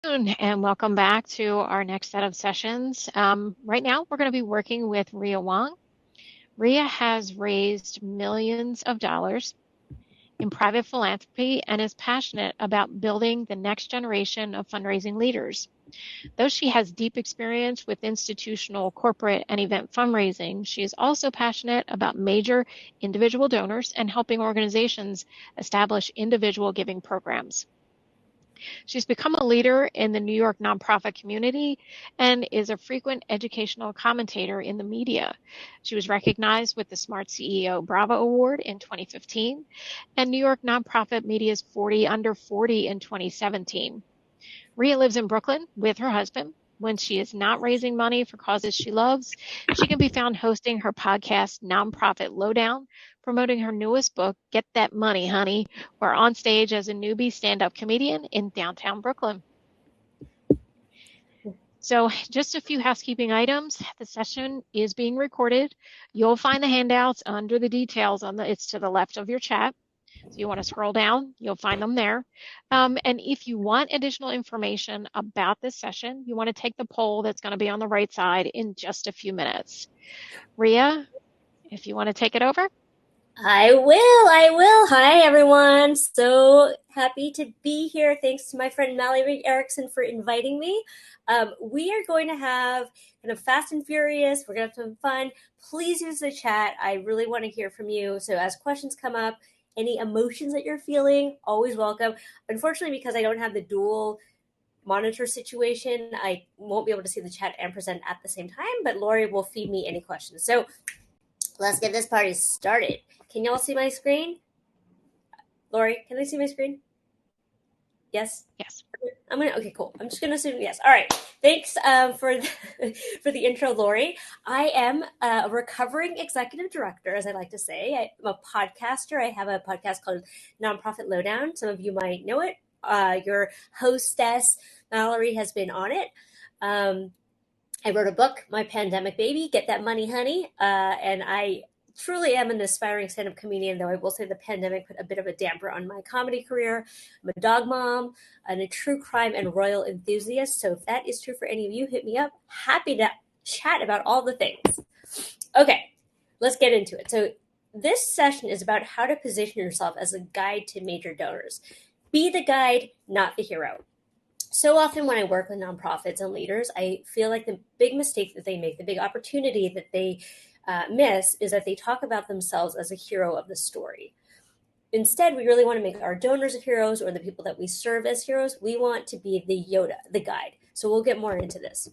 And welcome back to our next set of sessions. Right now, we're going to be working with Rhea Wong. Rhea has raised millions of dollars in private philanthropy and is passionate about building the next generation of fundraising leaders. Though she has deep experience with institutional, corporate, and event fundraising, she is also passionate about major individual donors and helping organizations establish individual giving programs. She's become a leader in the New York nonprofit community and is a frequent educational commentator in the media. She was recognized with the Smart CEO Bravo Award in 2015 and New York Nonprofit Media's 40 Under 40 in 2017. Rhea lives in Brooklyn with her husband. When she is not raising money for causes she loves, she can be found hosting her podcast, Nonprofit Lowdown, promoting her newest book, Get That Money, Honey, or on stage as a newbie stand-up comedian in downtown Brooklyn. So just a few housekeeping items. The session is being recorded. You'll find the handouts under the details it's to the left of your chat. So you want to scroll down, you'll find them there. And if you want additional information about this session, you want to take the poll that's going to be on the right side in just a few minutes. Rhea, if you want to take it over. I will. Hi, everyone. So happy to be here. Thanks to my friend Mallory Erickson for inviting me. We are going to have kind of fast and furious. We're going to have some fun. Please use the chat. I really want to hear from you. So as questions come up, any emotions that you're feeling, always welcome. Unfortunately, because I don't have the dual monitor situation, I won't be able to see the chat and present at the same time, but Lori will feed me any questions. So let's get this party started. Can y'all see my screen? Lori, can they see my screen? Yes? Yes. Okay, cool. I'm just going to assume yes. All right. Thanks for the intro, Lori. I am a recovering executive director, as I like to say. I'm a podcaster. I have a podcast called Nonprofit Lowdown. Some of you might know it. Your hostess, Mallory, has been on it. I wrote a book, My Pandemic Baby, Get That Money, Honey. And I truly am an aspiring stand-up comedian, though I will say the pandemic put a bit of a damper on my comedy career. I'm a dog mom and a true crime and royal enthusiast. So if that is true for any of you, hit me up. Happy to chat about all the things. Okay, let's get into it. So this session is about how to position yourself as a guide to major donors. Be the guide, not the hero. So often when I work with nonprofits and leaders, I feel like the big mistake that they make, the big opportunity that they miss is that they talk about themselves as a hero of the story. Instead, we really want to make our donors heroes or the people that we serve as heroes. We want to be the Yoda, the guide. So we'll get more into this.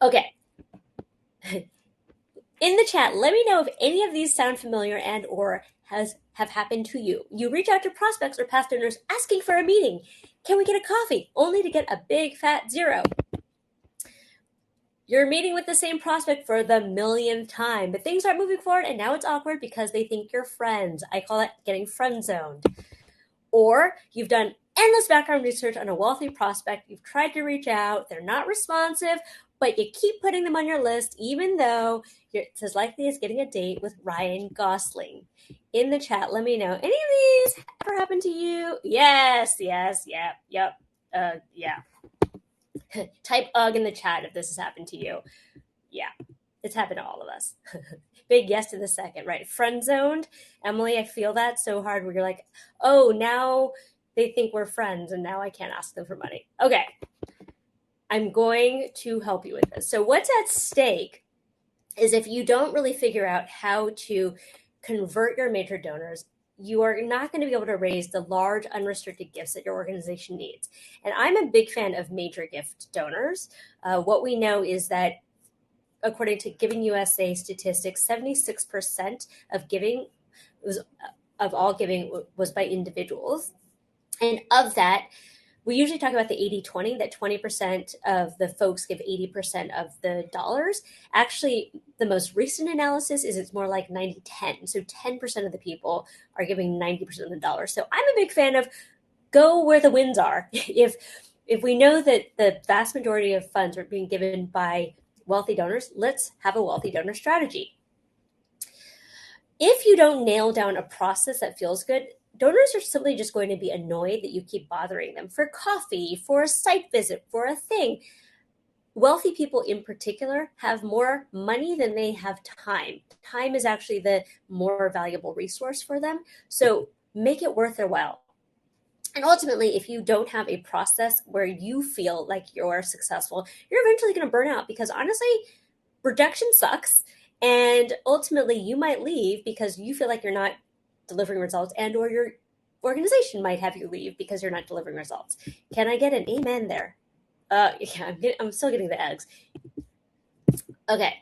Okay. In the chat, let me know if any of these sound familiar and or have happened to you. You reach out to prospects or past donors asking for a meeting. Can we get a coffee? Only to get a big fat zero. You're meeting with the same prospect for the millionth time, but things aren't moving forward and now it's awkward because they think you're friends. I call it getting friend zoned. Or you've done endless background research on a wealthy prospect. You've tried to reach out. They're not responsive, but you keep putting them on your list, even though it's as likely as getting a date with Ryan Gosling. In the chat, let me know. Any of these ever happened to you? Yes, yep. Type UG in the chat if this has happened to you. Yeah, it's happened to all of us. Big yes to the second, right? Friend zoned. Emily, I feel that so hard where you're like, oh, now they think we're friends and now I can't ask them for money. Okay, I'm going to help you with this. So what's at stake is if you don't really figure out how to convert your major donors, you are not going to be able to raise the large unrestricted gifts that your organization needs. And I'm a big fan of major gift donors. What we know is that according to Giving USA statistics, 76% of all giving was by individuals. And of that, we usually talk about the 80-20, that 20% of the folks give 80% of the dollars. Actually, the most recent analysis is it's more like 90-10. So 10% of the people are giving 90% of the dollars. So I'm a big fan of go where the wins are. If we know that the vast majority of funds are being given by wealthy donors, let's have a wealthy donor strategy. If you don't nail down a process that feels good, donors are simply just going to be annoyed that you keep bothering them for coffee, for a site visit, for a thing. Wealthy people in particular have more money than they have time. Time is actually the more valuable resource for them. So make it worth their while. And ultimately, if you don't have a process where you feel like you're successful, you're eventually going to burn out, because honestly, rejection sucks. And ultimately, you might leave because you feel like you're not delivering results, and or your organization might have you leave because you're not delivering results. Can I get an amen there? Yeah, I'm still getting the eggs. Okay.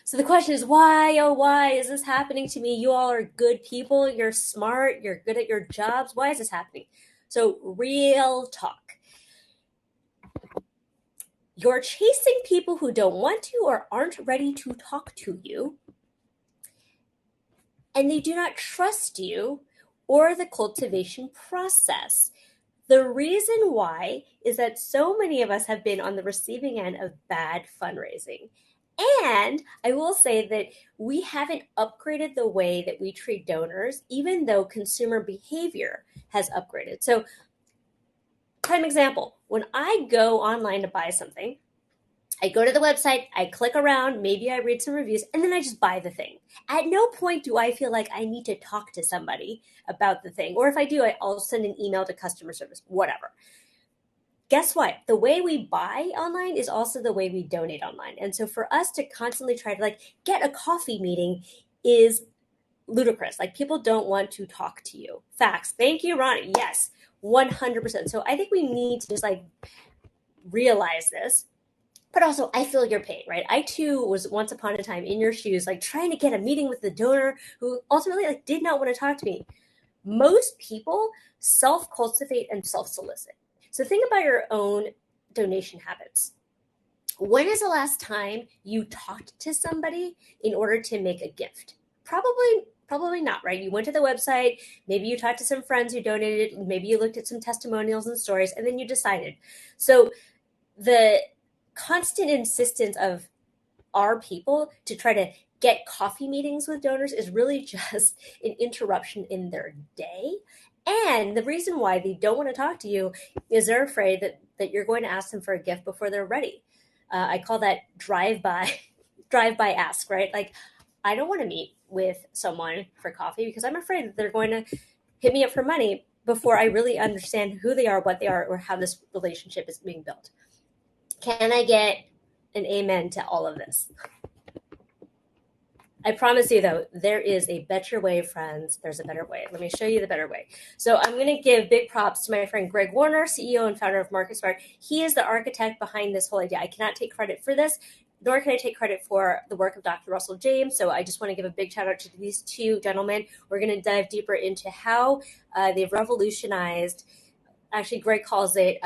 So the question is, why, oh, why is this happening to me? You all are good people. You're smart. You're good at your jobs. Why is this happening? So real talk. You're chasing people who don't want to or aren't ready to talk to you, and they do not trust you or the cultivation process. The reason why is that so many of us have been on the receiving end of bad fundraising. And I will say that we haven't upgraded the way that we treat donors, even though consumer behavior has upgraded. So, prime example, when I go online to buy something, I go to the website, I click around, maybe I read some reviews, and then I just buy the thing. At no point do I feel like I need to talk to somebody about the thing. Or if I do, I'll send an email to customer service, whatever. Guess what? The way we buy online is also the way we donate online. And so for us to constantly try to get a coffee meeting is ludicrous. People don't want to talk to you. Facts. Thank you, Ronnie. Yes, 100%. So I think we need to just realize this. But also, I feel your pain, right? I too was once upon a time in your shoes, trying to get a meeting with the donor who ultimately did not want to talk to me. Most people self-cultivate and self-solicit. So think about your own donation habits. When is the last time you talked to somebody in order to make a gift? Probably not, right? You went to the website, maybe you talked to some friends who donated, maybe you looked at some testimonials and stories, and then you decided. So the constant insistence of our people to try to get coffee meetings with donors is really just an interruption in their day. And the reason why they don't want to talk to you is they're afraid that you're going to ask them for a gift before they're ready. I call that drive-by ask, right? I don't want to meet with someone for coffee because I'm afraid that they're going to hit me up for money before I really understand who they are, what they are, or how this relationship is being built. Can I get an amen to all of this? I promise you, though, there is a better way, friends. There's a better way. Let me show you the better way. So I'm going to give big props to my friend Greg Warner, CEO and founder of MarketSmart. He is the architect behind this whole idea. I cannot take credit for this, nor can I take credit for the work of Dr. Russell James. So I just want to give a big shout out to these two gentlemen. We're going to dive deeper into how they've revolutionized, actually Greg calls it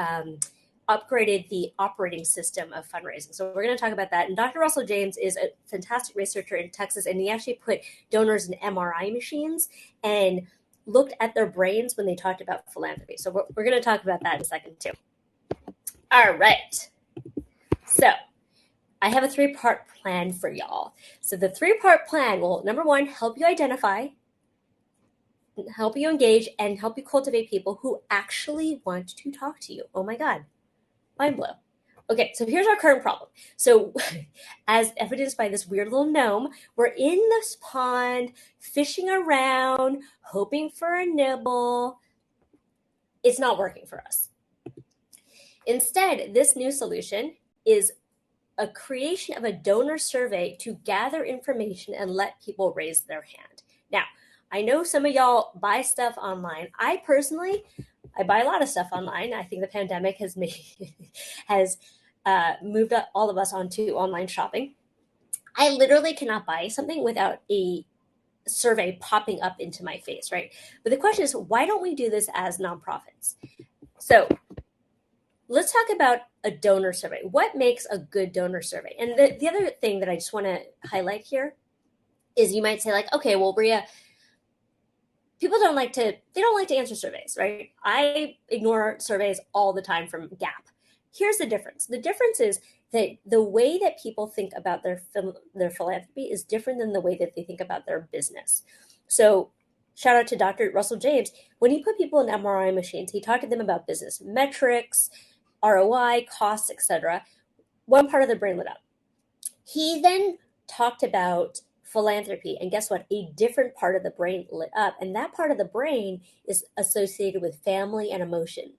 upgraded the operating system of fundraising. So we're going to talk about that. And Dr. Russell James is a fantastic researcher in Texas, and he actually put donors in MRI machines and looked at their brains when they talked about philanthropy. So we're going to talk about that in a second too. All right. So I have a 3-part plan for y'all. So the 3-part plan will, number one, help you identify, help you engage, and help you cultivate people who actually want to talk to you. Oh my God. Mind blow. Okay, so here's our current problem. So as evidenced by this weird little gnome, we're in this pond, fishing around, hoping for a nibble. It's not working for us. Instead, this new solution is a creation of a donor survey to gather information and let people raise their hand. Now, I know some of y'all buy stuff online. I buy a lot of stuff online. I think the pandemic has moved all of us onto online shopping. I literally cannot buy something without a survey popping up into my face, right? But the question is, why don't we do this as nonprofits? So let's talk about a donor survey. What makes a good donor survey? And the other thing that I just want to highlight here is you might say okay, well, Rhea, people don't like to answer surveys, right? I ignore surveys all the time from Gap. Here's the difference. The difference is that the way that people think about their philanthropy is different than the way that they think about their business. So shout out to Dr. Russell James, when he put people in MRI machines, he talked to them about business metrics, ROI, costs, etc. One part of the brain lit up. He then talked about philanthropy, and guess what? A different part of the brain lit up, and that part of the brain is associated with family and emotion.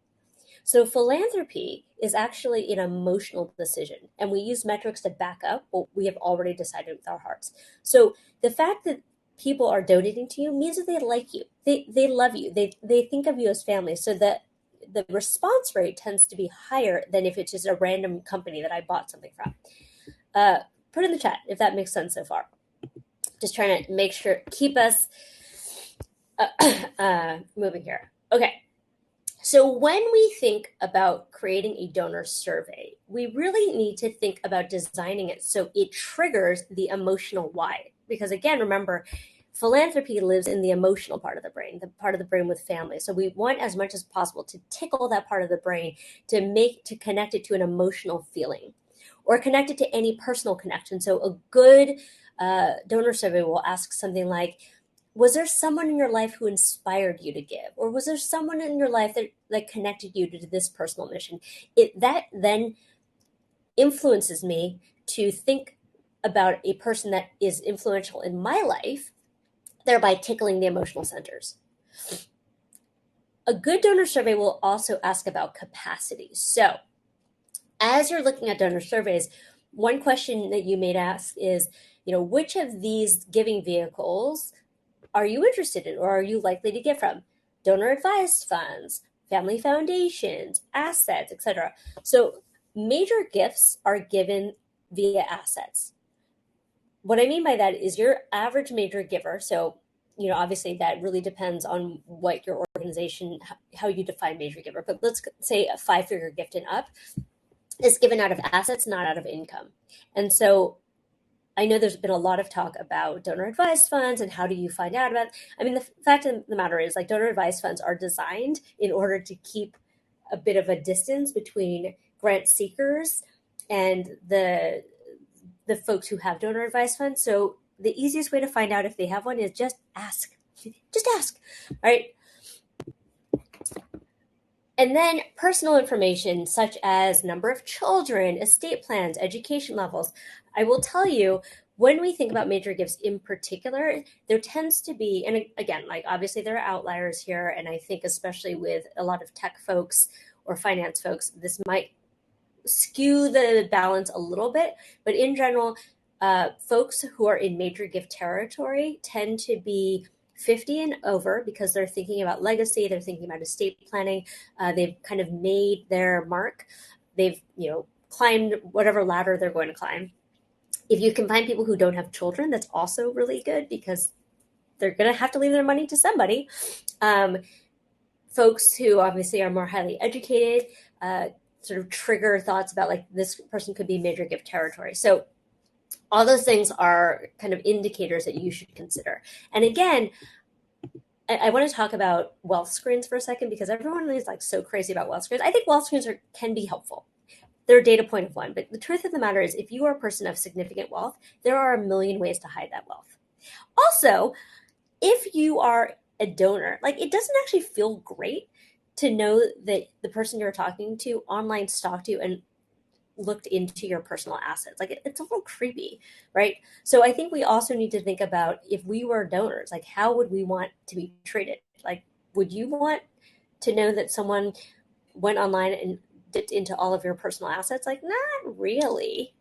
So philanthropy is actually an emotional decision, and we use metrics to back up what we have already decided with our hearts. So the fact that people are donating to you means that they like you, they love you, they think of you as family. So that the response rate tends to be higher than if it's just a random company that I bought something from. Put in the chat if that makes sense so far. Just trying to make sure, keep us moving here. Okay. So when we think about creating a donor survey, we really need to think about designing it so it triggers the emotional why. Because again, remember, philanthropy lives in the emotional part of the brain, the part of the brain with family. So we want as much as possible to tickle that part of the brain to connect it to an emotional feeling or connect it to any personal connection. So a good donor survey will ask something like, was there someone in your life who inspired you to give? Or was there someone in your life that connected you to this personal mission? That then influences me to think about a person that is influential in my life, thereby tickling the emotional centers. A good donor survey will also ask about capacity. So as you're looking at donor surveys, one question that you may ask is, which of these giving vehicles are you interested in or are you likely to get from? Donor advised funds, family foundations, assets, etc. So major gifts are given via assets. What I mean by that is your average major giver. So, obviously that really depends on what your organization, how you define major giver. But let's say a 5-figure gift and up is given out of assets, not out of income. And so I know there's been a lot of talk about donor advised funds and how do you find out about it. I mean, the fact of the matter is, like, donor advised funds are designed in order to keep a bit of a distance between grant seekers and the folks who have donor advised funds. So the easiest way to find out if they have one is just ask. Just ask, right? And then personal information such as number of children, estate plans, education levels. I will tell you, when we think about major gifts in particular, there tends to be, and again, like obviously there are outliers here, and I think especially with a lot of tech folks or finance folks, this might skew the balance a little bit, but in general, folks who are in major gift territory tend to be 50 and over because they're thinking about legacy, they're thinking about estate planning, they've kind of made their mark, they've climbed whatever ladder they're going to climb. If you can find people who don't have children, that's also really good because they're going to have to leave their money to somebody. Folks who obviously are more highly educated sort of trigger thoughts about like this person could be major gift territory. So all those things are kind of indicators that you should consider. And again, I want to talk about wealth screens for a second because everyone is like so crazy about wealth screens. I think wealth screens can be helpful. They're a data point of one, but the truth of the matter is if you are a person of significant wealth, there are a million ways to hide that wealth. Also, if you are a donor, like it doesn't actually feel great to know that the person you're talking to online stalked you and looked into your personal assets. Like it's a little creepy, right? So I think we also need to think about if we were donors, like how would we want to be treated? Like, would you want to know that someone went online and dipped into all of your personal assets? Like, not really.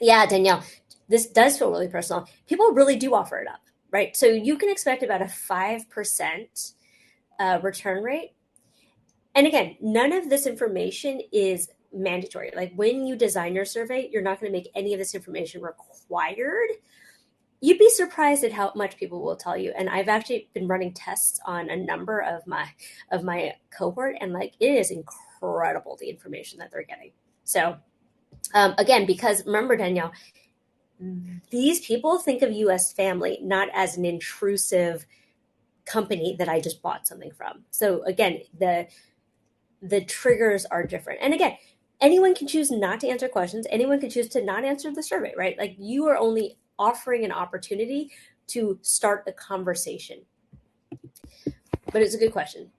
Yeah, Danielle, this does feel really personal. People really do offer it up, right? So you can expect about a 5% return rate. And again, none of this information is mandatory. Like when you design your survey, you're not going to make any of this information required. You'd be surprised at how much people will tell you. And I've actually been running tests on a number of my cohort, and like it is incredible the information that they're getting. So again, because remember, Danielle, these people think of you as family, not as an intrusive company that I just bought something from. So again, the triggers are different. And again, anyone can choose not to answer questions. Anyone can choose to not answer the survey, right? Like you are only offering an opportunity to start a conversation. but it's a good question.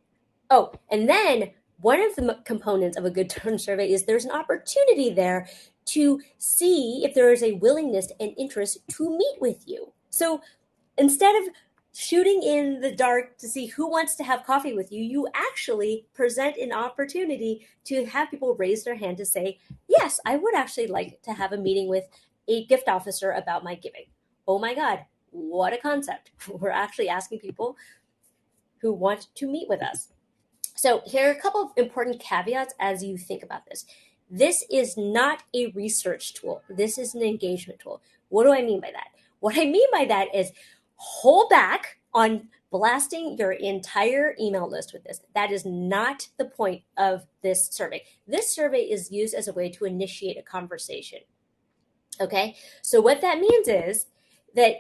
Oh, and then one of the components of a good tone survey is there's an opportunity there to see if there is a willingness and interest to meet with you. So instead of shooting in the dark to see who wants to have coffee with you, you actually present an opportunity to have people raise their hand to say, yes, I would actually like to have a meeting with a gift officer about my giving. Oh my God, what a concept. We're actually asking people who want to meet with us. So here are a couple of important caveats as you think about this. This is not a research tool. This is an engagement tool. What do I mean by that? What I mean by that is hold back on blasting your entire email list with this. That is not the point of this survey. This survey is used as a way to initiate a conversation. Okay, so what that means is that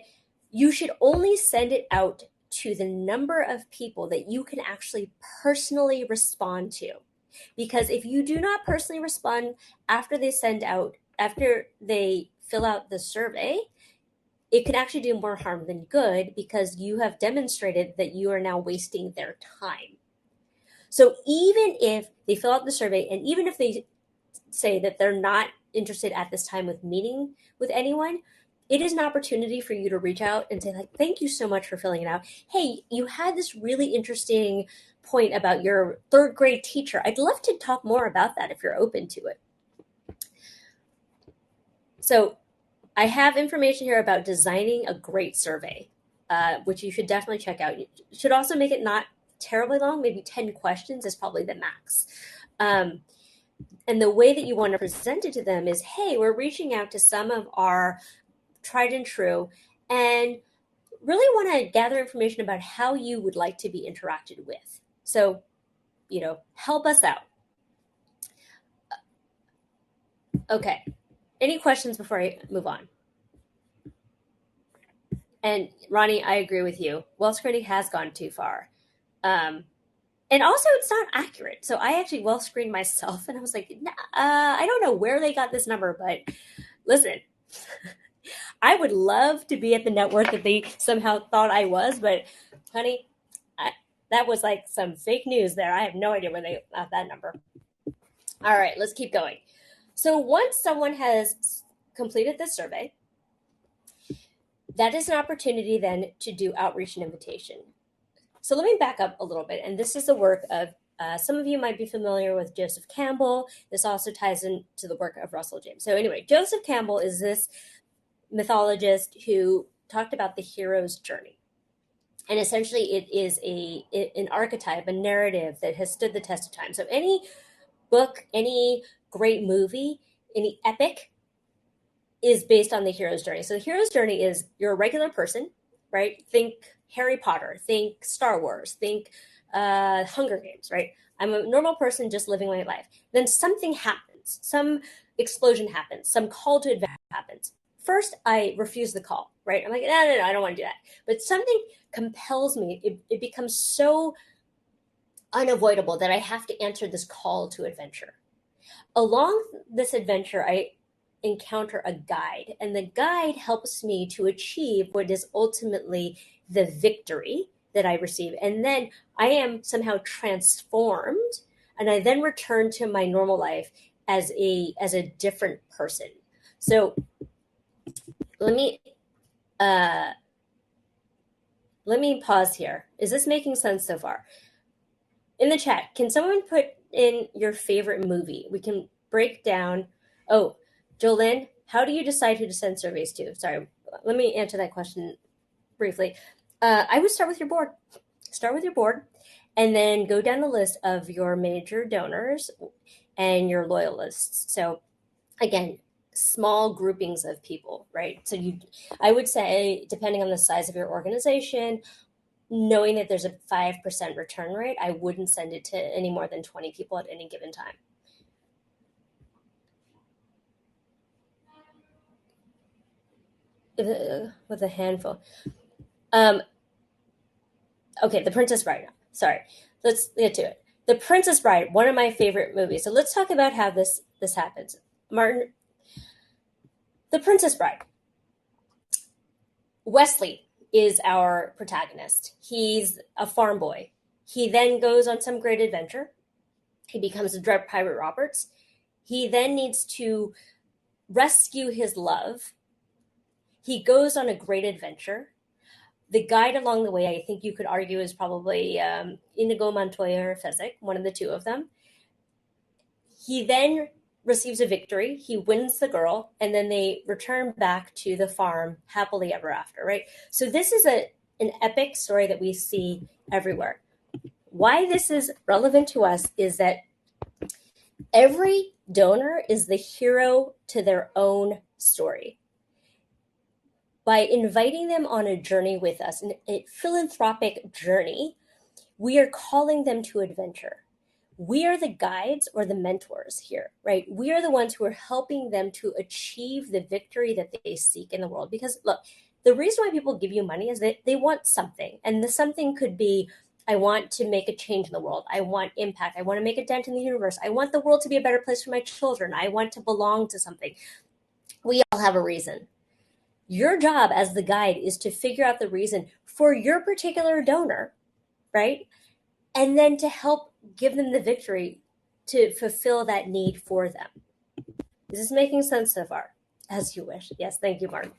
you should only send it out to the number of people that you can actually personally respond to. Because if you do not personally respond after they fill out the survey, it can actually do more harm than good because you have demonstrated that you are now wasting their time. So even if they fill out the survey and even if they say that they're not interested at this time with meeting with anyone, it is an opportunity for you to reach out and say, like, thank you so much for filling it out. Hey, you had this really interesting point about your third grade teacher. I'd love to talk more about that if you're open to it. So I have information here about designing a great survey, which you should definitely check out. You should also make it not terribly long. Maybe 10 questions is probably the max. And the way that you want to present it to them is, hey, we're reaching out to some of our tried and true and really want to gather information about how you would like to be interacted with. So, help us out. Okay. Any questions before I move on? And Ronnie, I agree with you. Well screening has gone too far. And also, it's not accurate. So I actually well screened myself, and I was like, I don't know where they got this number, but listen, I would love to be at the net worth that they somehow thought I was, but honey, that was like some fake news there. I have no idea where they got that number. All right, let's keep going. So once someone has completed this survey, that is an opportunity then to do outreach and invitation. So let me back up a little bit. And this is the work of, some of you might be familiar with Joseph Campbell. This also ties into the work of Russell James. So anyway, Joseph Campbell is this mythologist who talked about the hero's journey. And essentially it is an archetype, a narrative that has stood the test of time. So any book, any great movie, any epic is based on the hero's journey. So the hero's journey is you're a regular person, right? Think Harry Potter, think Star Wars, think Hunger Games, right? I'm a normal person just living my life. Then something happens, some explosion happens, some call to adventure happens. First, I refuse the call, right? I'm like, no, I don't want to do that. But something compels me. It becomes so unavoidable that I have to answer this call to adventure. Along this adventure, I encounter a guide, and the guide helps me to achieve what is ultimately the victory that I receive. And then I am somehow transformed, and I then return to my normal life as a different person. So let me pause here. Is this making sense so far? In the chat, can someone put in your favorite movie? We can break down. Oh, Jolynn, how do you decide who to send surveys to? Sorry, let me answer that question briefly. I would start with your board. Start with your board, and then go down the list of your major donors and your loyalists. So again, small groupings of people, right? So I would say, depending on the size of your organization, knowing that there's a 5% return rate, I wouldn't send it to any more than 20 people at any given time. With a handful. Okay, The Princess Bride. Sorry, let's get to it. The Princess Bride, one of my favorite movies. So let's talk about how this happens. Martin, The Princess Bride. Wesley is our protagonist. He's a farm boy. He then goes on some great adventure. He becomes a drug pirate Roberts. He then needs to rescue his love. He goes on a great adventure. The guide along the way, I think you could argue, is probably Inigo Montoya or Fezzik, one of the two of them. He then receives a victory. He wins the girl, and then they return back to the farm happily ever after, right? So this is an epic story that we see everywhere. Why this is relevant to us is that every donor is the hero to their own story. By inviting them on a journey with us, a philanthropic journey, we are calling them to adventure. We are the guides or the mentors here, right? We are the ones who are helping them to achieve the victory that they seek in the world. Because look, the reason why people give you money is that they want something. And the something could be, I want to make a change in the world. I want impact. I want to make a dent in the universe. I want the world to be a better place for my children. I want to belong to something. We all have a reason. Your job as the guide is to figure out the reason for your particular donor, right? And then to help give them the victory to fulfill that need for them. Is this making sense so far? As you wish. Yes, thank you, Mark.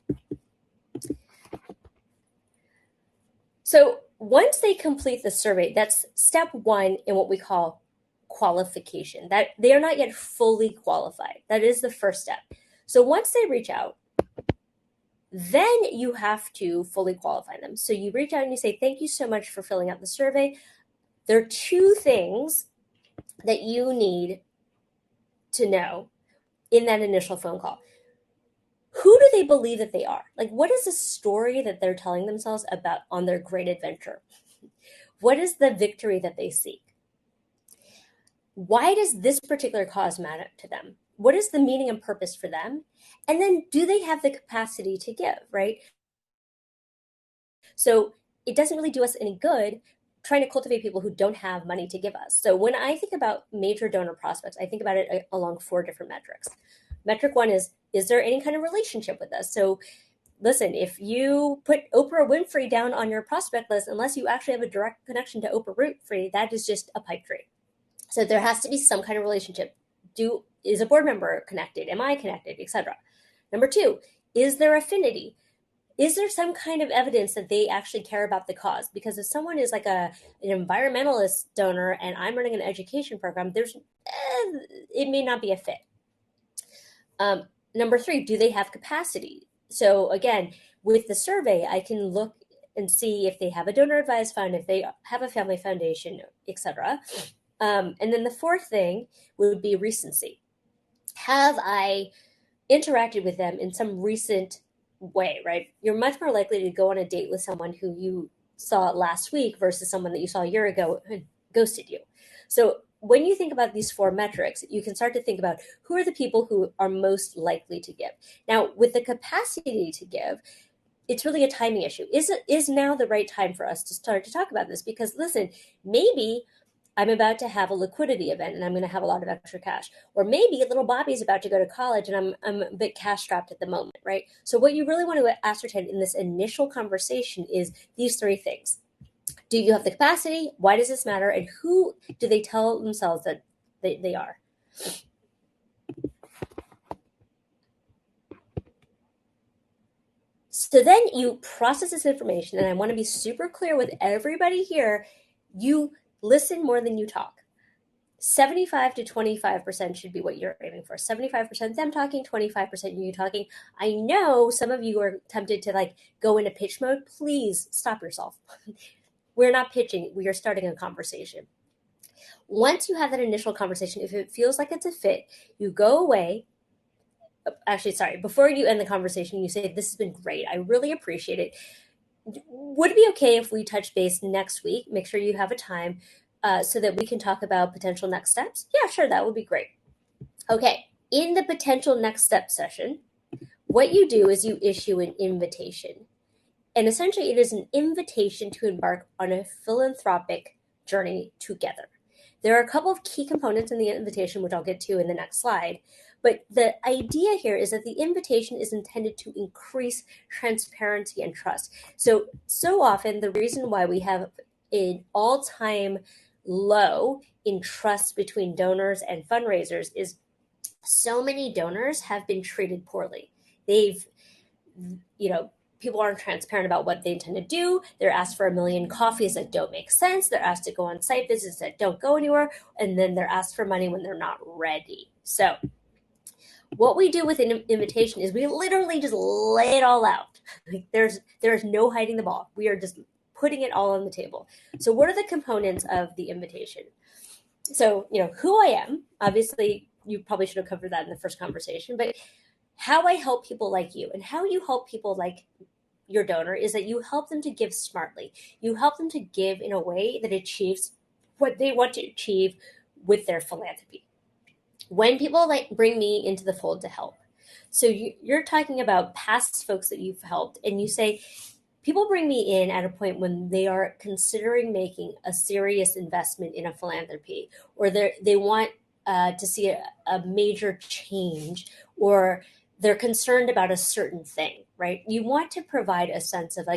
So once they complete the survey, that's step one in what we call qualification. That they are not yet fully qualified. That is the first step. So once they reach out, then you have to fully qualify them. So you reach out and you say, thank you so much for filling out the survey. There are two things that you need to know in that initial phone call. Who do they believe that they are? Like, what is the story that they're telling themselves about on their great adventure? What is the victory that they seek? Why does this particular cause matter to them? What is the meaning and purpose for them? And then do they have the capacity to give, right? So it doesn't really do us any good trying to cultivate people who don't have money to give us. So when I think about major donor prospects, I think about it along 4 different metrics. Metric 1 is there any kind of relationship with us? So listen, if you put Oprah Winfrey down on your prospect list, unless you actually have a direct connection to Oprah Winfrey, that is just a pipe dream. So there has to be some kind of relationship. Is a board member connected? Am I connected? Etc. Number 2, is there affinity? Is there some kind of evidence that they actually care about the cause? Because if someone is like an environmentalist donor and I'm running an education program, it may not be a fit. Number 3, do they have capacity? So again, with the survey, I can look and see if they have a donor advised fund, if they have a family foundation, etc. And then the 4th thing would be recency. Have I interacted with them in some recent way, right? You're much more likely to go on a date with someone who you saw last week versus someone that you saw a year ago and ghosted you. So when you think about these 4 metrics, you can start to think about who are the people who are most likely to give. Now, with the capacity to give, it's really a timing issue. Is now the right time for us to start to talk about this? Because listen, maybe I'm about to have a liquidity event and I'm going to have a lot of extra cash. Or maybe little Bobby's about to go to college and I'm a bit cash strapped at the moment, right? So what you really want to ascertain in this initial conversation is these 3 things. Do you have the capacity? Why does this matter? And who do they tell themselves that they are? So then you process this information, and I want to be super clear with everybody here. You listen more than you talk. 75 to 25% should be what you're aiming for. 75% them talking, 25% you talking. I know some of you are tempted to go into pitch mode. Please stop yourself. We're not pitching. We are starting a conversation. Once you have that initial conversation, if it feels like it's a fit, you go away. Actually, sorry, before you end the conversation, you say, this has been great. I really appreciate it. Would it be okay if we touch base next week? Make sure you have a time so that we can talk about potential next steps. Yeah, sure, that would be great. Okay, in the potential next step session, what you do is you issue an invitation. And essentially, it is an invitation to embark on a philanthropic journey together. There are a couple of key components in the invitation, which I'll get to in the next slide. But the idea here is that the invitation is intended to increase transparency and trust. So often the reason why we have an all-time low in trust between donors and fundraisers is so many donors have been treated poorly. They've, people aren't transparent about what they intend to do. They're asked for 1 million coffees that don't make sense. They're asked to go on site visits that don't go anywhere. And then they're asked for money when they're not ready. So what we do with an invitation is we literally just lay it all out. Like there's no hiding the ball. We are just putting it all on the table. So what are the components of the invitation? So, who I am, obviously you probably should have covered that in the first conversation, but how I help people like you and how you help people like your donor is that you help them to give smartly. You help them to give in a way that achieves what they want to achieve with their philanthropy. When people bring me into the fold to help, so you're talking about past folks that you've helped, and you say, people bring me in at a point when they are considering making a serious investment in a philanthropy, or they want to see a major change, or they're concerned about a certain thing, right? You want to provide a sense of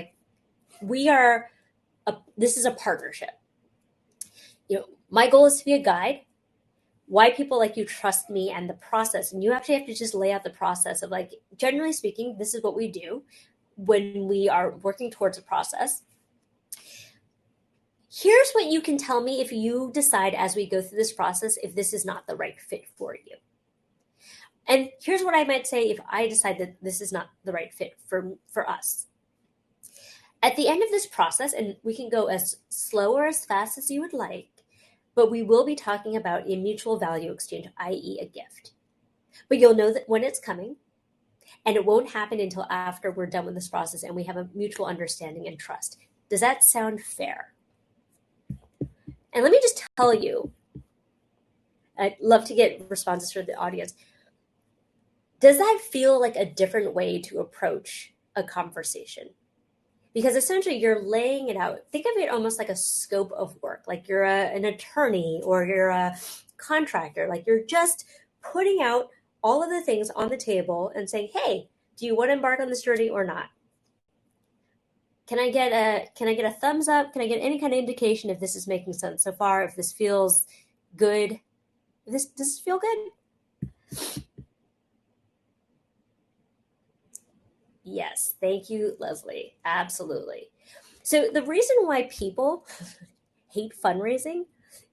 this is a partnership. My goal is to be a guide. Why people like you trust me and the process. And you actually have to just lay out the process of generally speaking, this is what we do when we are working towards a process. Here's what you can tell me if you decide as we go through this process if this is not the right fit for you. And here's what I might say if I decide that this is not the right fit for us. At the end of this process, and we can go as slow or as fast as you would like, but we will be talking about a mutual value exchange, i.e. a gift. But you'll know that when it's coming, and it won't happen until after we're done with this process and we have a mutual understanding and trust. Does that sound fair? And let me just tell you, I'd love to get responses from the audience. Does that feel like a different way to approach a conversation? Because essentially you're laying it out. Think of it almost like a scope of work, like you're an attorney or you're a contractor, like you're just putting out all of the things on the table and saying, hey, do you want to embark on this journey or not? Can I get a thumbs up? Can I get any kind of indication if this is making sense so far, if this feels good? Does this feel good? Yes, thank you, Leslie. Absolutely. So the reason why people hate fundraising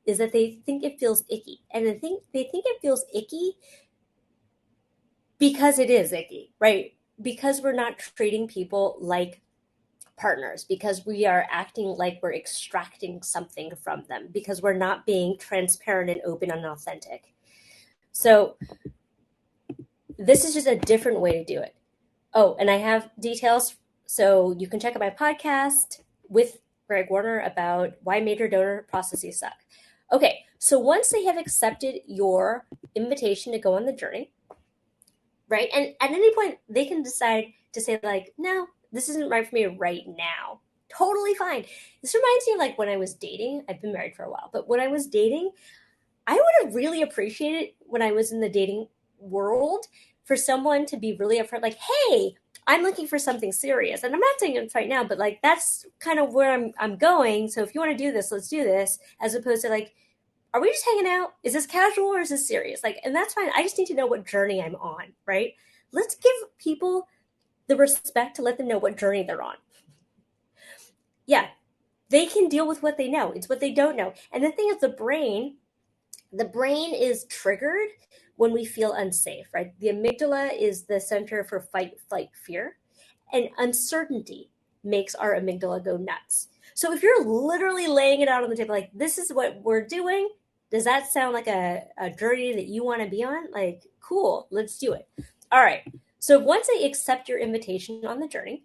is that they think it feels icky. And they think it feels icky because it is icky, right? Because we're not treating people like partners, because we are acting like we're extracting something from them, because we're not being transparent and open and authentic. So this is just a different way to do it. Oh, and I have details. So you can check out my podcast with Greg Warner about why major donor processes suck. Okay, so once they have accepted your invitation to go on the journey, right? And at any point, they can decide to say no, this isn't right for me right now. Totally fine. This reminds me of when I was dating. I've been married for a while, but when I was dating, I would have really appreciated when I was in the dating world for someone to be really upfront, hey, I'm looking for something serious. And I'm not saying it right now, but that's kind of where I'm going. So if you want to do this, let's do this, as opposed to are we just hanging out? Is this casual or is this serious? And that's fine. I just need to know what journey I'm on, right? Let's give people the respect to let them know what journey they're on. Yeah, they can deal with what they know. It's what they don't know. And the thing is, the brain is triggered when we feel unsafe, right? The amygdala is the center for fight, flight, fear, and uncertainty makes our amygdala go nuts. So if you're literally laying it out on the table, this is what we're doing, does that sound like a journey that you want to be on? Cool, let's do it. All right. So once they accept your invitation on the journey,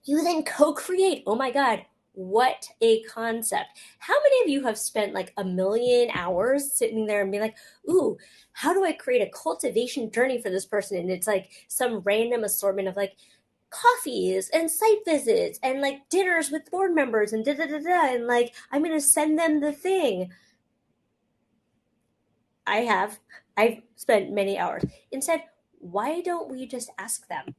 you then co-create. Oh my God, what a concept. How many of you have spent 1 million hours sitting there and being ooh, how do I create a cultivation journey for this person? And it's some random assortment of coffees and site visits and dinners with board members and da-da-da-da. And I'm going to send them the thing. I've spent many hours. Instead, why don't we just ask them?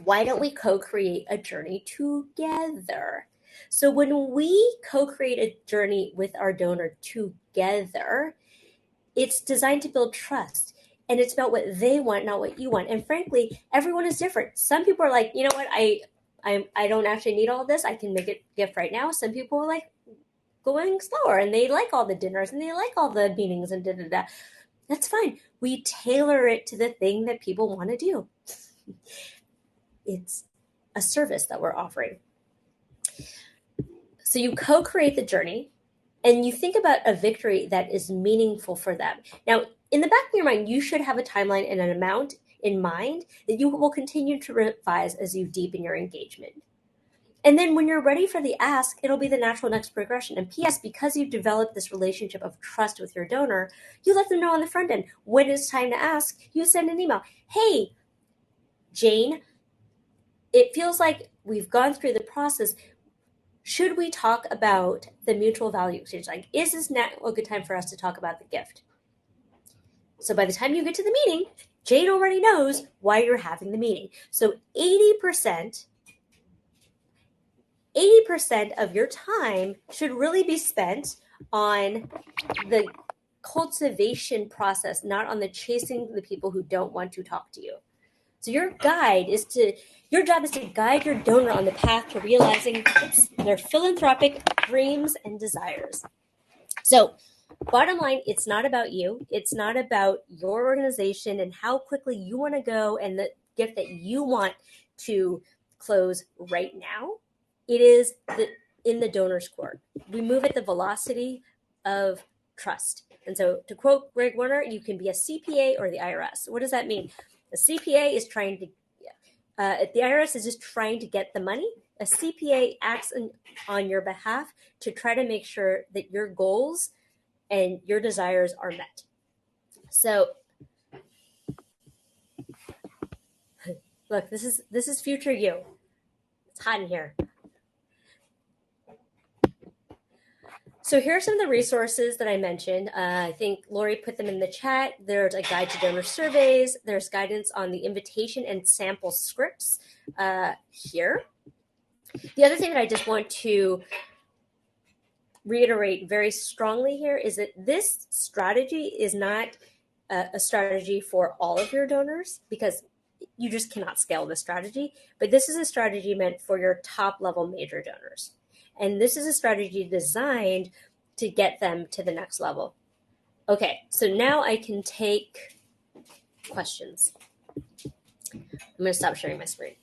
Why don't we co-create a journey together? So when we co-create a journey with our donor together, it's designed to build trust. And it's about what they want, not what you want. And frankly, everyone is different. Some people are like, you know what, I don't actually need all of this. I can make a gift right now. Some people are like going slower and they like all the dinners and they like all the meetings and da-da-da. That's fine. We tailor it to the thing that people want to do. It's a service that we're offering. So you co-create the journey and you think about a victory that is meaningful for them. Now, in the back of your mind, you should have a timeline and an amount in mind that you will continue to revise as you deepen your engagement. And then when you're ready for the ask, it'll be the natural next progression. And P.S., because you've developed this relationship of trust with your donor, you let them know on the front end. When it's time to ask, you send an email. Hey, Jane, it feels like we've gone through the process. Should we talk about the mutual value exchange? Like, is this now a good time for us to talk about the gift? So by the time you get to the meeting, Jane already knows why you're having the meeting. So 80% of your time should really be spent on the cultivation process, not on the chasing the people who don't want to talk to you. So your job is to guide your donor on the path to realizing their philanthropic dreams and desires. So bottom line, it's not about you. It's not about your organization and how quickly you want to go and the gift that you want to close right now. It is in the donor's court. We move at the velocity of trust. And so to quote Greg Warner, you can be a CPA or the IRS. What does that mean? A CPA is trying to, the IRS is just trying to get the money. A CPA acts on your behalf to try to make sure that your goals and your desires are met. So look, this is future you. It's hot in here. So here are some of the resources that I mentioned. I think Lori put them in the chat. There's a guide to donor surveys. There's guidance on the invitation and sample scripts here. The other thing that I just want to reiterate very strongly here is that this strategy is not a strategy for all of your donors because you just cannot scale this strategy. But this is a strategy meant for your top level major donors. And this is a strategy designed to get them to the next level. Okay, so now I can take questions. I'm going to stop sharing my screen.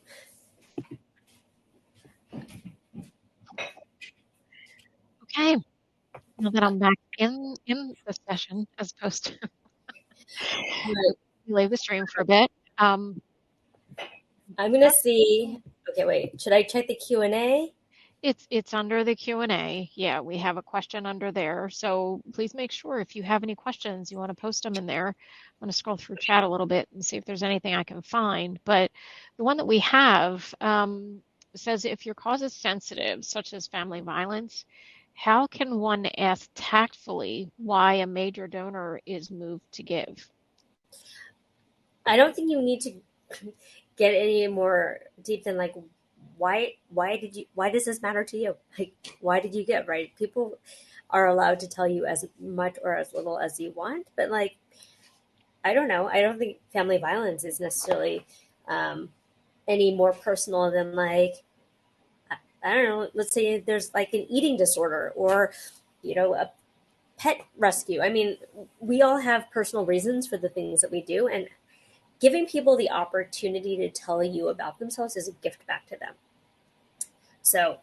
Okay, now that I'm back in the session as opposed to leave the stream for a bit. I'm going to see. Okay, wait. Should I check the Q&A? It's under the Q&A. Yeah, we have a question under there. So please make sure if you have any questions, you want to post them in there. I'm going to scroll through chat a little bit and see if there's anything I can find. But the one that we have says, if your cause is sensitive, such as family violence, how can one ask tactfully why a major donor is moved to give? I don't think you need to get any more deep than like, why does this matter to you? Like, why did you give, right? People are allowed to tell you as much or as little as you want, but like, I don't know. I don't think family violence is necessarily any more personal than like, I don't know, let's say there's like an eating disorder or, a pet rescue. I mean, we all have personal reasons for the things that we do, and giving people the opportunity to tell you about themselves is a gift back to them. So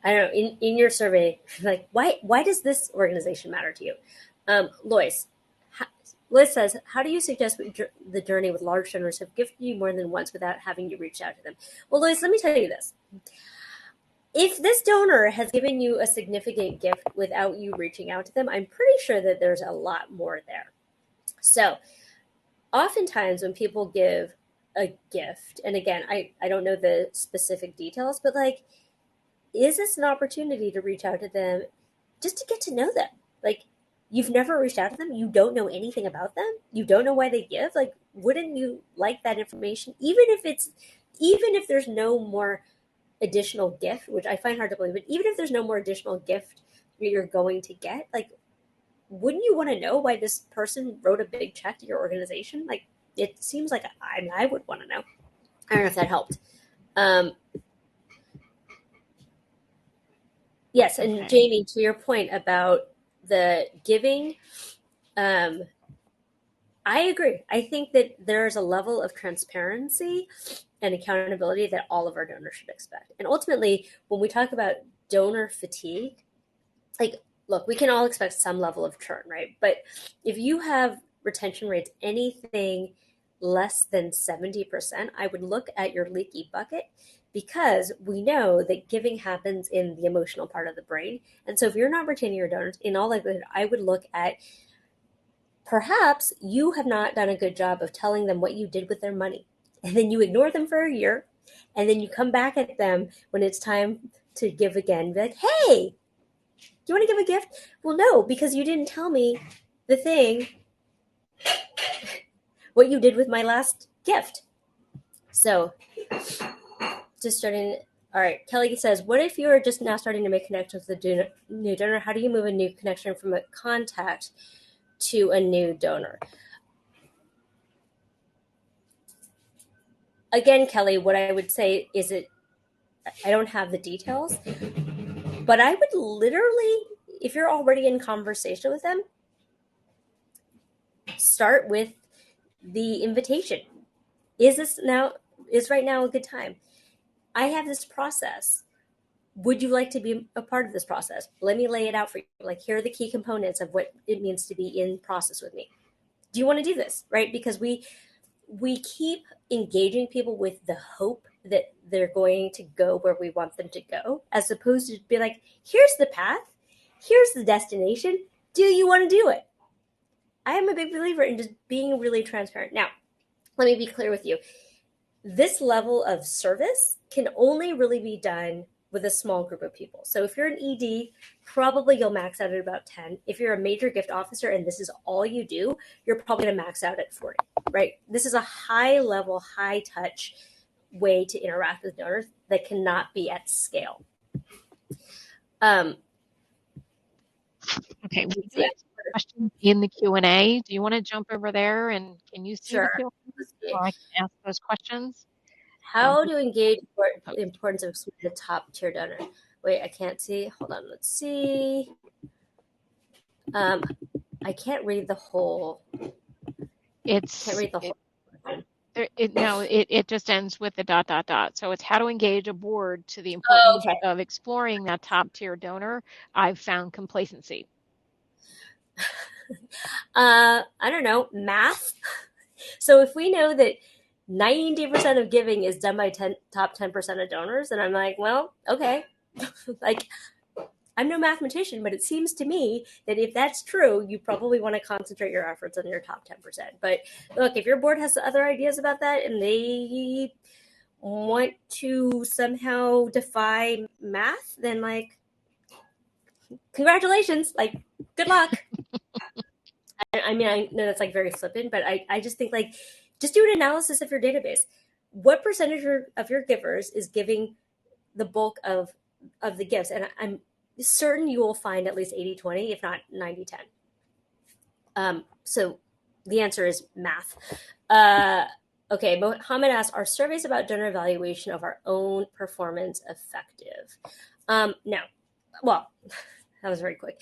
I don't know, in your survey, like, why does this organization matter to you? Lois says, how do you suggest the journey with large donors have gifted you more than once without having you reach out to them? Well, Lois, let me tell you this. If this donor has given you a significant gift without you reaching out to them, I'm pretty sure that there's a lot more there. So oftentimes when people give a gift, and again, I don't know the specific details, but like, is this an opportunity to reach out to them just to get to know them? Like, you've never reached out to them. You don't know anything about them. You don't know why they give. Like, wouldn't you like that information? Even if there's no more additional gift, which I find hard to believe, but even if there's no more additional gift that you're going to get, like, wouldn't you want to know why this person wrote a big check to your organization? Like, it seems like I would want to know. I don't know if that helped. Yes, and Jamie, to your point about the giving, I agree. I think that there's a level of transparency and accountability that all of our donors should expect. And ultimately, when we talk about donor fatigue, like, look, we can all expect some level of churn, right? But if you have retention rates anything less than 70%, I would look at your leaky bucket, because we know that giving happens in the emotional part of the brain. And so if you're not retaining your donors, in all likelihood, I would look at perhaps you have not done a good job of telling them what you did with their money. And then you ignore them for a year, and then you come back at them when it's time to give again. Be like, hey, do you want to give a gift? Well, no, because you didn't tell me the thing, what you did with my last gift. So just starting. All right, Kelly says, what if you're just now starting to make connections with a new donor? How do you move a new connection from a contact to a new donor? Again, Kelly, what I would say is I don't have the details, but I would literally, if you're already in conversation with them, start with the invitation. Is right now a good time? I have this process. Would you like to be a part of this process? Let me lay it out for you. Like, here are the key components of what it means to be in process with me. Do you want to do this? Right? Because we keep engaging people with the hope that they're going to go where we want them to go, as opposed to be like, here's the path, here's the destination. Do you want to do it? I am a big believer in just being really transparent. Now, let me be clear with you. This level of service can only really be done with a small group of people. So if you're an ED, probably you'll max out at about 10. If you're a major gift officer and this is all you do, you're probably going to max out at 40, right? This is a high level, high touch way to interact with donors that cannot be at scale. Okay, we do have questions in the Q&A. Do you want to jump over there, and can you see the Q&A? Or I can ask those questions. How to engage the importance of the top tier donor? Wait, I can't see. Hold on, let's see. I can't read the whole. It just ends with the ... So it's how to engage a board to the importance of exploring that top tier donor. I've found complacency. I don't know, math. So if we know that 90% of giving is done by top 10% of donors, and I'm like, well, okay. Like, I'm no mathematician, but it seems to me that if that's true, you probably want to concentrate your efforts on your top 10%. But look, if your board has other ideas about that and they want to somehow defy math, then, like, congratulations, like, good luck. I mean, I know that's like very flippant, but I just think, like, just do an analysis of your database. What percentage of your givers is giving the bulk of the gifts? And I'm certain you will find at least 80-20, if not 90-10. So the answer is math. Okay, Mohammed asks, are surveys about donor evaluation of our own performance effective? No. Well, that was very quick.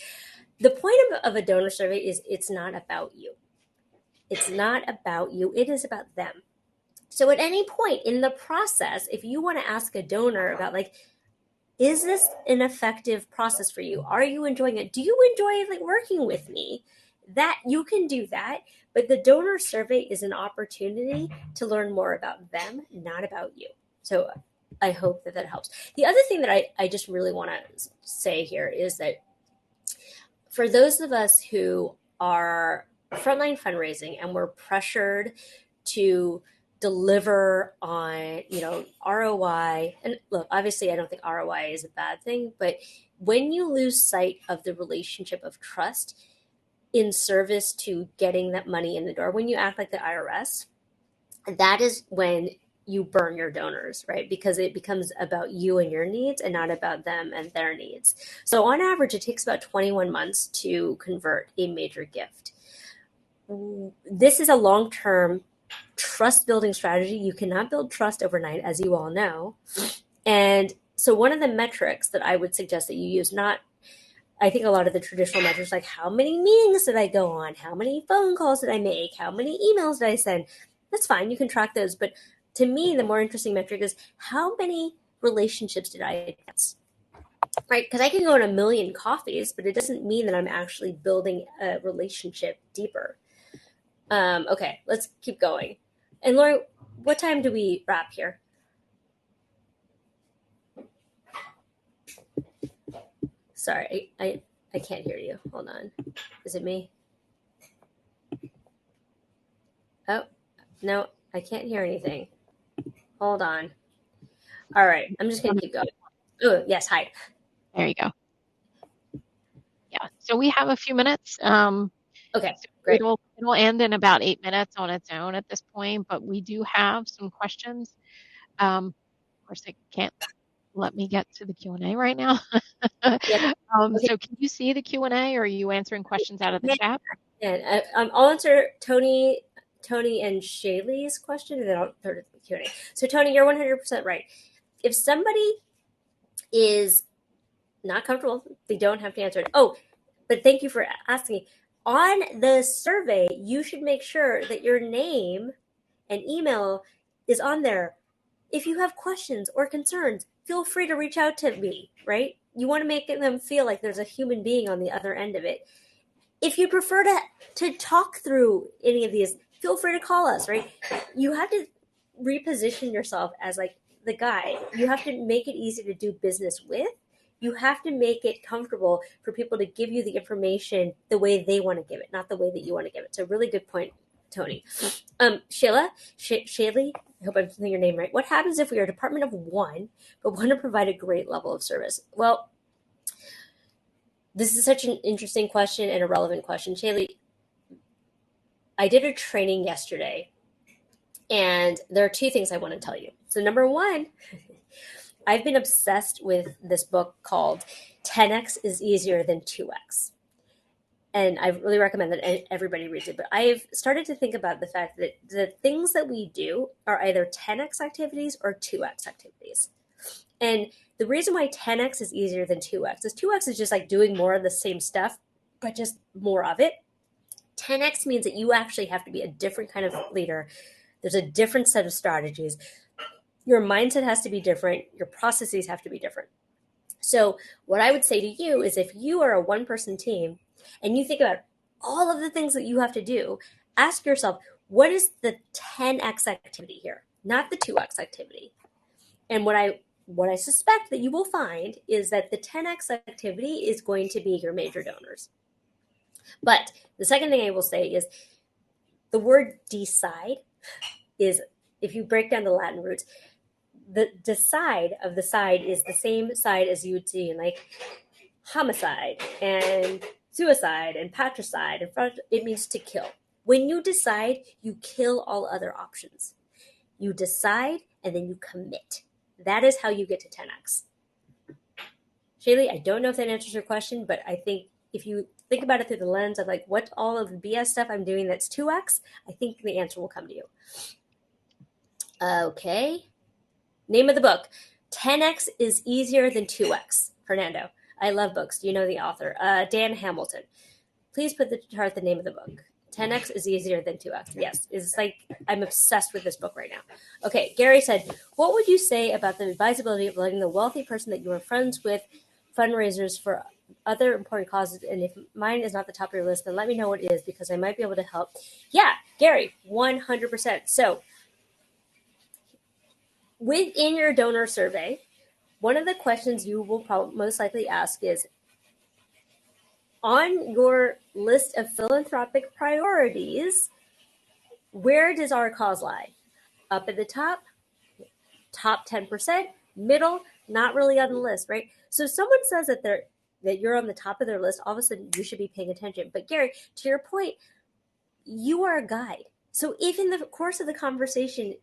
The point of a donor survey is it's not about you. It's not about you. It is about them. So at any point in the process, if you want to ask a donor about, like, is this an effective process for you? Are you enjoying it? Do you enjoy, like, working with me? That you can do that, but the donor survey is an opportunity to learn more about them, not about you. So I hope that helps. The other thing that I just really want to say here is that for those of us who are frontline fundraising and we're pressured to deliver on, ROI, and look, obviously I don't think ROI is a bad thing, but when you lose sight of the relationship of trust in service to getting that money in the door, when you act like the IRS, that is when you burn your donors, right? Because it becomes about you and your needs and not about them and their needs. So on average, it takes about 21 months to convert a major gift. This is a long-term trust building strategy. You cannot build trust overnight, as you all know. And so one of the metrics that I would suggest that you use, not, I think a lot of the traditional metrics, like how many meetings did I go on? How many phone calls did I make? How many emails did I send? That's fine. You can track those. But to me, the more interesting metric is how many relationships did I advance? Right? Because I can go on a million coffees, but it doesn't mean that I'm actually building a relationship deeper. Okay, let's keep going. And Lori, what time do we wrap here? Sorry, I can't hear you. Hold on. Is it me? Oh, no, I can't hear anything. Hold on. All right, I'm just going to keep going. Oh, yes, hi. There you go. Yeah, so we have a few minutes. Okay, great. It'll end in about 8 minutes on its own at this point, but we do have some questions. Of course, it can't let me get to the Q&A right now. Yep. Okay. So can you see the Q&A, or are you answering questions out of the chat? Yeah, I'll answer Tony and Shaylee's question, and then I'll turn to the Q&A. So Tony, you're 100% right. If somebody is not comfortable, they don't have to answer it. Oh, but thank you for asking. On the survey, you should make sure that your name and email is on there. If you have questions or concerns, feel free to reach out to me, right? You want to make them feel like there's a human being on the other end of it. If you prefer to talk through any of these, feel free to call us, right? You have to reposition yourself as like the guy. You have to make it easy to do business with. You have to make it comfortable for people to give you the information the way they want to give it, not the way that you want to give it. So really good point, Tony. Shaylee, I hope I'm saying your name right. What happens if we are a department of one, but want to provide a great level of service? Well, this is such an interesting question and a relevant question. Shaylee, I did a training yesterday, and there are two things I want to tell you. So number one, I've been obsessed with this book called 10x is easier than 2x. And I really recommend that everybody reads it. But I've started to think about the fact that the things that we do are either 10x activities or 2x activities. And the reason why 10x is easier than 2x is 2x is just like doing more of the same stuff, but just more of it. 10x means that you actually have to be a different kind of leader. There's a different set of strategies. Your mindset has to be different. Your processes have to be different. So what I would say to you is if you are a one-person team and you think about all of the things that you have to do, ask yourself, what is the 10x activity here, not the 2x activity? And what I suspect that you will find is that the 10x activity is going to be your major donors. But the second thing I will say is the word decide is, if you break down the Latin roots, the side of the side is the same side as you would see in like homicide and suicide and patricide. And it means to kill. When you decide, you kill all other options. You decide and then you commit. That is how you get to 10x. Shaylee, I don't know if that answers your question, but I think if you think about it through the lens of like what all of the BS stuff I'm doing that's 2x, I think the answer will come to you. Okay. Name of the book, 10x is easier than 2x. Fernando, I love books. Do you know the author? Dan Hamilton. Please put the name of the book. 10x is easier than 2x. Yes, it's like I'm obsessed with this book right now. Okay, Gary said, what would you say about the advisability of letting the wealthy person that you are friends with fundraisers for other important causes? And if mine is not the top of your list, then let me know what it is because I might be able to help. Yeah, Gary, 100%. So within your donor survey, one of the questions you will most likely ask is, on your list of philanthropic priorities, where does our cause lie? Up at the top 10%, middle, not really on the list, right? So if someone says that you're on the top of their list, all of a sudden you should be paying attention. But Gary, to your point, you are a guide. So if in the course of the conversation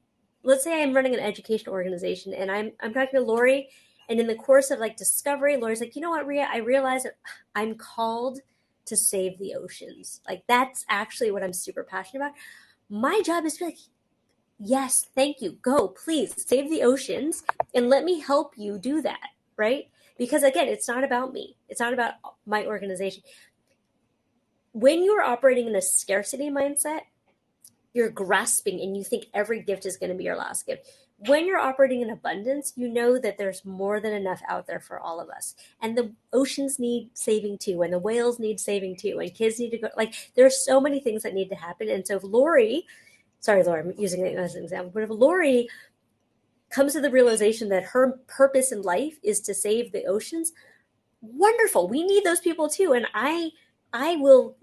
let's say I'm running an education organization and I'm talking to Lori, and in the course of like discovery, Lori's like, you know what, Rhea, I realize that I'm called to save the oceans. Like that's actually what I'm super passionate about. My job is to be like, yes, thank you. Go, please save the oceans and let me help you do that, right? Because again, it's not about me. It's not about my organization. When you're operating in a scarcity mindset, you're grasping and you think every gift is going to be your last gift. When you're operating in abundance, you know that there's more than enough out there for all of us. And the oceans need saving too, and the whales need saving too, and kids need to go. Like, there's so many things that need to happen. And so if Lori, sorry, Lori, I'm using it as an example, but if Lori comes to the realization that her purpose in life is to save the oceans, wonderful. We need those people too. And I will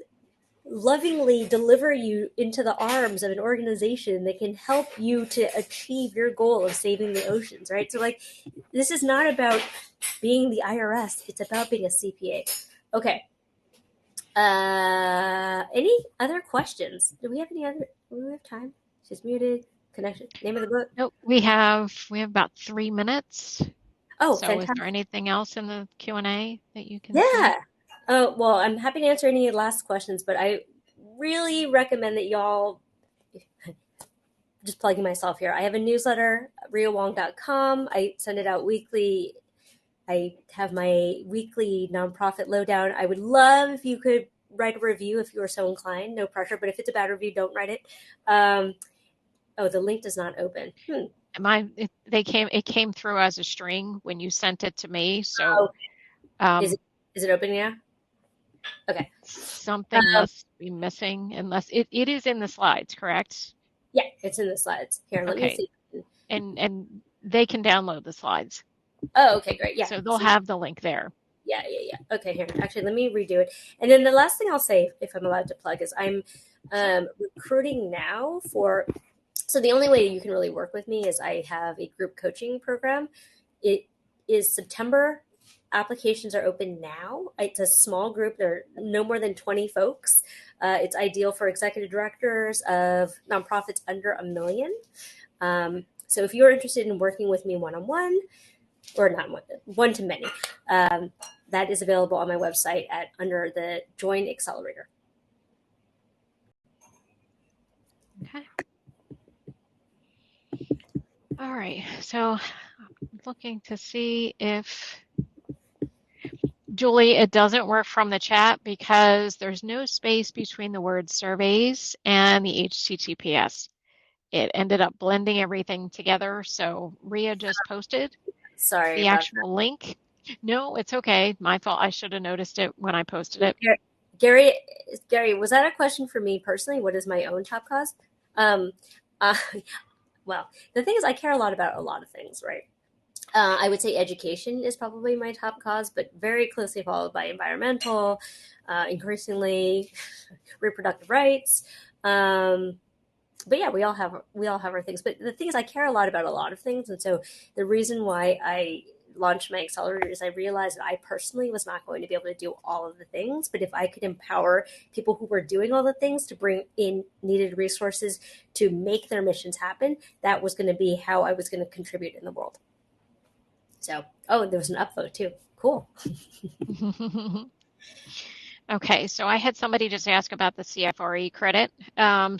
lovingly deliver you into the arms of an organization that can help you to achieve your goal of saving the oceans, right? So like, this is not about being the IRS. It's about being a CPA. Okay. Any other questions? Do we have any other, do we have time? She's muted. Connection. Name of the book? Nope, we have about 3 minutes. Oh, So fantastic. is there anything else in the Q&A that you can Yeah. see? Oh, well, I'm happy to answer any last questions, but I really recommend that y'all, just plugging myself here. I have a newsletter, rheawong.com. I send it out weekly. I have my weekly Nonprofit Lowdown. I would love if you could write a review if you are so inclined. No pressure, but if it's a bad review, don't write it. Oh, the link does not open. It came through as a string when you sent it to me. So Is it open now? Okay. Something must be missing unless it is in the slides, correct? Yeah, it's in the slides. Here, let me see. And they can download the slides. Oh, okay, great. Yeah. So they'll have the link there. Yeah. Okay, here. Actually, let me redo it. And then the last thing I'll say, if I'm allowed to plug, is I'm recruiting now for. So the only way you can really work with me is I have a group coaching program. It is September. Applications are open now. It's a small group. There are no more than 20 folks. It's ideal for executive directors of nonprofits under $1 million. So if you're interested in working with me one-on-one, or not one to many, that is available on my website under the Join Accelerator. Okay. All right. So I'm looking to see if Julie, it doesn't work from the chat because there's no space between the word surveys and the HTTPS. It ended up blending everything together. So Rhea just posted the actual link. No, it's okay. My fault. I should have noticed it when I posted it. Gary, was that a question for me personally? What is my own top cause? Well, the thing is, I care a lot about a lot of things, right? I would say education is probably my top cause, but very closely followed by environmental, increasingly reproductive rights. But yeah, we all have our things. But the thing is, I care a lot about a lot of things, and so the reason why I launched my accelerator is I realized that I personally was not going to be able to do all of the things, but if I could empower people who were doing all the things to bring in needed resources to make their missions happen, that was going to be how I was going to contribute in the world. So, there was an upvote too. Cool. Okay, so I had somebody just ask about the CFRE credit.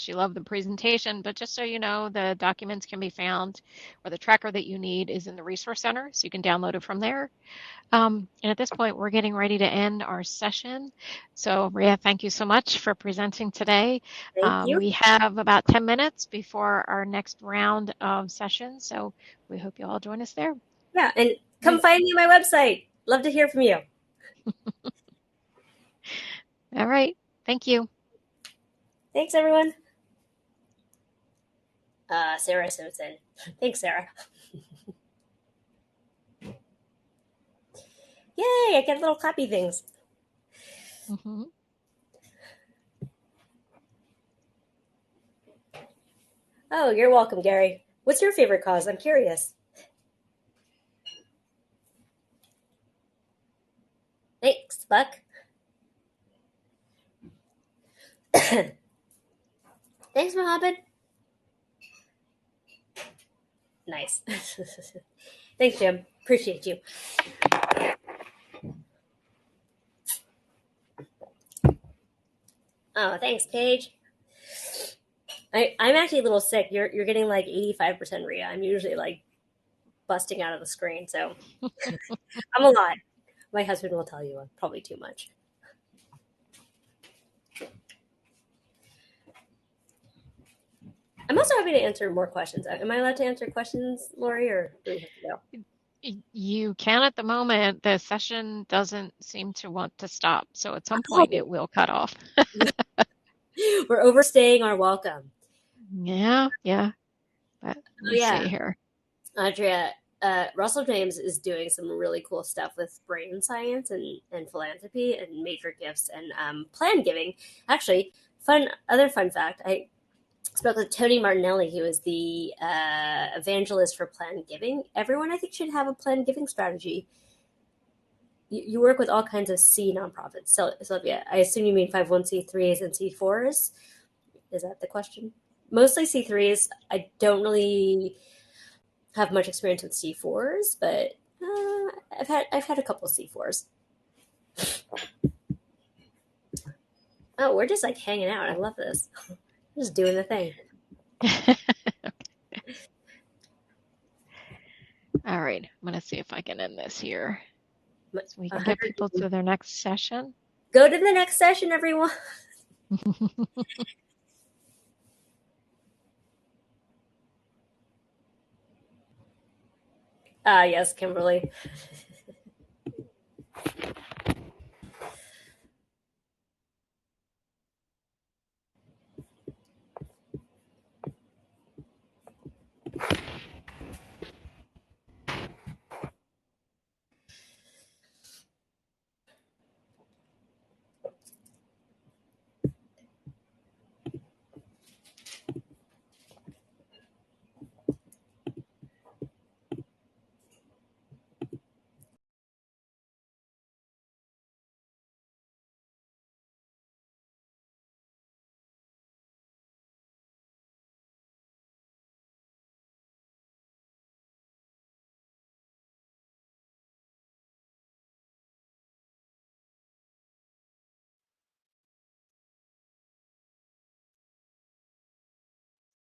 She loved the presentation, but just so you know, the documents can be found, or the tracker that you need is in the Resource Center, so you can download it from there. And at this point, we're getting ready to end our session. So Rhea, thank you so much for presenting today. Thank you. We have about 10 minutes before our next round of sessions, so we hope you all join us there. Yeah, and come find me on my website. Love to hear from you. All right. Thank you. Thanks, everyone. Sarah Simpson. Thanks, Sarah. Yay, I get little clappy things. Mm-hmm. Oh, you're welcome, Gary. What's your favorite cause? I'm curious. Thanks, Buck. Thanks, Mohammed. Nice. Thanks, Jim. Appreciate you. Oh, thanks, Paige. I'm actually a little sick. You're getting like 85% Rhea. I'm usually like busting out of the screen, so I'm alive. My husband will tell you I'm probably too much. I'm also happy to answer more questions. Am I allowed to answer questions, Lori, or do we have to go? You can at the moment. The session doesn't seem to want to stop, so at some point it will cut off. We're overstaying our welcome. Yeah. But let me see here. Andrea, Russell James is doing some really cool stuff with brain science and philanthropy and major gifts and plan giving. Actually, other fun fact, I spoke with Tony Martinelli, who is the evangelist for plan giving. Everyone, I think, should have a plan giving strategy. You work with all kinds of C nonprofits. So yeah, I assume you mean 501c3s and C4s. Is that the question? Mostly C3s. I don't really have much experience with C4s, but I've had a couple of C4s. Oh, we're just like hanging out. I love this. Just doing the thing. All right, I'm going to see if I can end this here so we can get people to their next session. Go to the next session, everyone. Yes, Kimberly.